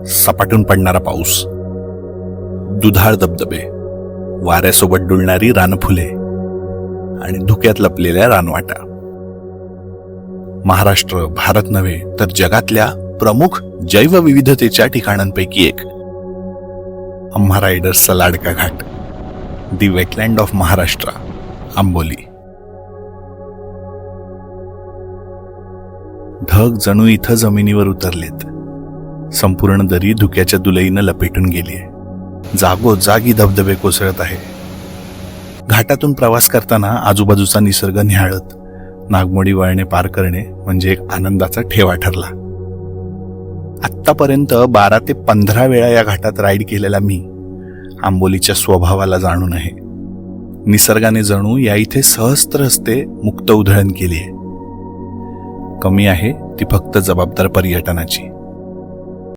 सपाटून पडणारा पाऊस, दुधाळ धबधबे, वाऱ्यासोबत डुलणारी रानफुले आणि धुक्यात लपलेल्या रानवाटा. महाराष्ट्र भारत नव्हे तर जगातल्या प्रमुख जैवविविधतेच्या ठिकाणांपैकी एक. आम्हा रायडर्सचा लाडका घाट, दी वेटलँड ऑफ महाराष्ट्र, आंबोली. ढग जणू इथं जमिनीवर उतरलेत. संपूर्ण दरी धुक्याच्या दुलईनं लपेटून गेलीय. जागोजागी धबधबे कोसळत आहे. घाटातून प्रवास करताना आजूबाजूचा निसर्ग निहाळत नागमोडी वळणे पार करणे म्हणजे एक आनंदाचा ठेवा ठरला. आत्तापर्यंत 12 ते 15 वेळा या घाटात राईड केलेला मी आंबोलीच्या स्वभावाला जाणून आहे. निसर्गाने जणू या इथे सहस्त्र हस्ते मुक्त उधळण केली आहे. कमी आहे ती फक्त जबाबदार पर्यटनाची.